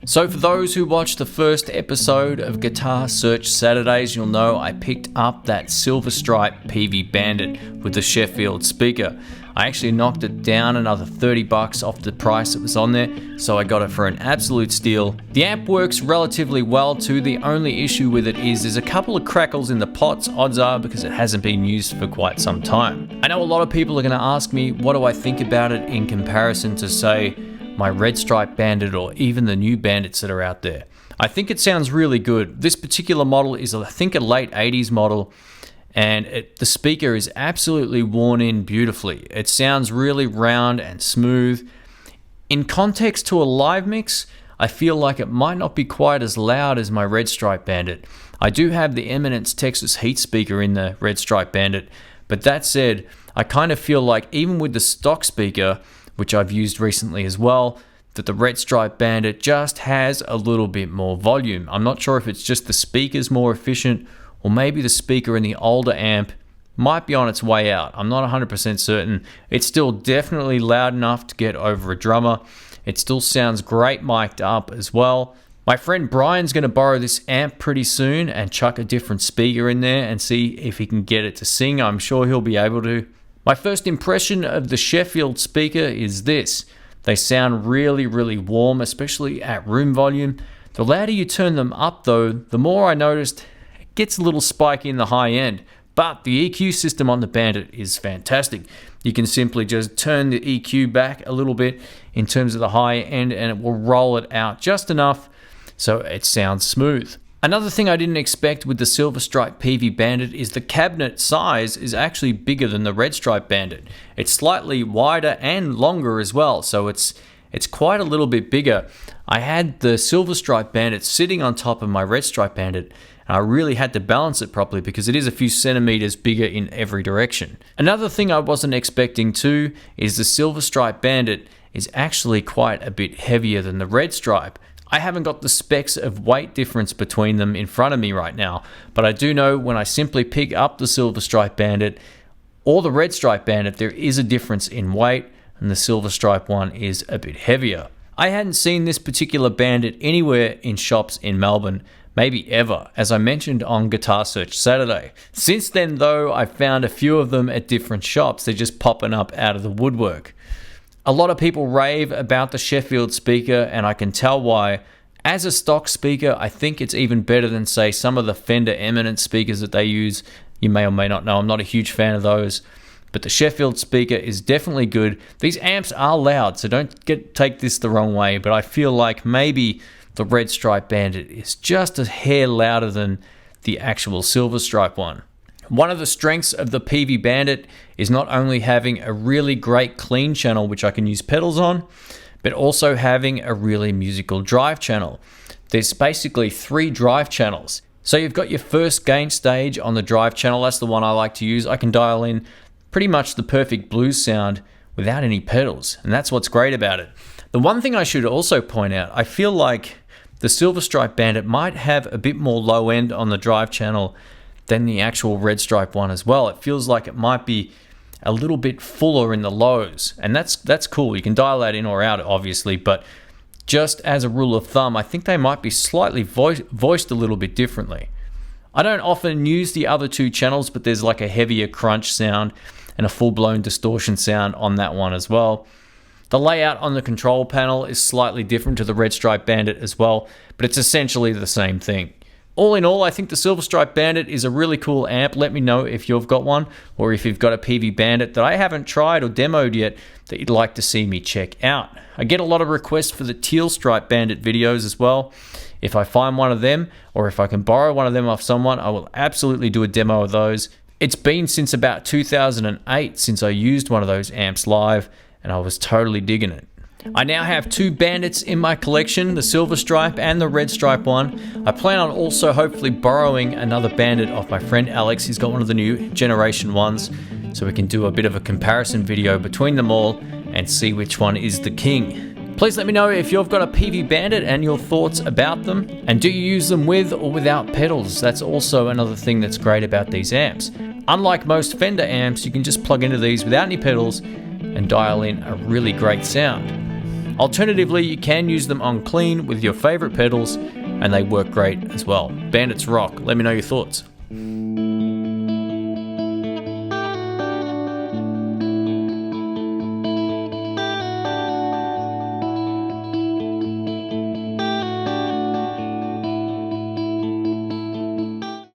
So for those who watched the first episode of Guitar Search Saturdays, you'll know I picked up that Silver Stripe Peavey Bandit with the Sheffield speaker. I actually knocked it down another $30 off the price that was on there, so I got it for an absolute steal. The amp works relatively well too. The only issue with it is there's a couple of crackles in the pots, odds are because it hasn't been used for quite some time. I know a lot of people are going to ask me, what do I think about it in comparison to, say, my Red Stripe Bandit or even the new Bandits that are out there. I think it sounds really good. This particular model is, I think, a late 80s model, and the speaker is absolutely worn in beautifully. It sounds really round and smooth. In context to a live mix, I feel like it might not be quite as loud as my Red Stripe Bandit. I do have the Eminence Texas heat speaker in the Red Stripe Bandit, but that said, I kind of feel like even with the stock speaker, which I've used recently as well, that the Red Stripe Bandit just has a little bit more volume. I'm not sure if it's just the speaker's more efficient, or maybe the speaker in the older amp might be on its way out. I'm not 100% certain. It's still definitely loud enough to get over a drummer. It still sounds great mic'd up as well. My friend Brian's going to borrow this amp pretty soon and chuck a different speaker in there and see if he can get it to sing. I'm sure he'll be able to. My first impression of the Sheffield speaker is this. They sound really, really warm, especially at room volume. The louder you turn them up though, the more I noticed it gets a little spiky in the high end. But the EQ system on the Bandit is fantastic. You can simply just turn the EQ back a little bit in terms of the high end and it will roll it out just enough so it sounds smooth. Another thing I didn't expect with the Silver Stripe Peavey Bandit is the cabinet size is actually bigger than the Red Stripe Bandit. It's slightly wider and longer as well, so it's quite a little bit bigger. I had the Silver Stripe Bandit sitting on top of my Red Stripe Bandit, and I really had to balance it properly because it is a few centimeters bigger in every direction. Another thing I wasn't expecting too is the Silver Stripe Bandit is actually quite a bit heavier than the Red Stripe. I haven't got the specs of weight difference between them in front of me right now, but I do know when I simply pick up the Silver Stripe Bandit or the Red Stripe Bandit, there is a difference in weight, and the Silver Stripe one is a bit heavier. I hadn't seen this particular Bandit anywhere in shops in Melbourne, maybe ever, as I mentioned on Guitar Search Saturday. Since then though, I've found a few of them at different shops. They're just popping up out of the woodwork. A lot of people rave about the Sheffield speaker, and I can tell why. As a stock speaker, I think it's even better than, say, some of the Fender Eminence speakers that they use. You may or may not know, I'm not a huge fan of those. But the Sheffield speaker is definitely good. These amps are loud, so don't take this the wrong way, but I feel like maybe the Red Stripe Bandit is just a hair louder than the actual Silver Stripe one. One of the strengths of the Peavey Bandit is not only having a really great clean channel which I can use pedals on, but also having a really musical drive channel. There's basically 3 drive channels. So you've got your first gain stage on the drive channel, that's the one I like to use. I can dial in pretty much the perfect blues sound without any pedals, and that's what's great about it. The one thing I should also point out, I feel like the Silver Stripe Bandit might have a bit more low end on the drive channel than the actual Red Stripe one as well. It feels like it might be a little bit fuller in the lows, and that's cool. You can dial that in or out obviously, but just as a rule of thumb, I think they might be slightly voiced a little bit differently. I don't often use the other 2 channels, but there's like a heavier crunch sound and a full-blown distortion sound on that one as well. The layout on the control panel is slightly different to the Red Stripe Bandit as well, but it's essentially the same thing. All in all, I think the Silver Stripe Bandit is a really cool amp. Let me know if you've got one, or if you've got a Peavey Bandit that I haven't tried or demoed yet that you'd like to see me check out. I get a lot of requests for the Teal Stripe Bandit videos as well. If I find one of them, or if I can borrow one of them off someone, I will absolutely do a demo of those. It's been since about 2008 since I used one of those amps live, and I was totally digging it. I now have 2 Bandits in my collection, the Silver Stripe and the Red Stripe one. I plan on also hopefully borrowing another Bandit off my friend Alex. He's got one of the new generation ones, so we can do a bit of a comparison video between them all and see which one is the king. Please let me know if you've got a Peavey Bandit and your thoughts about them, and do you use them with or without pedals? That's also another thing that's great about these amps. Unlike most Fender amps, you can just plug into these without any pedals and dial in a really great sound. Alternatively, you can use them on clean with your favorite pedals, and they work great as well. Bandits rock. Let me know your thoughts.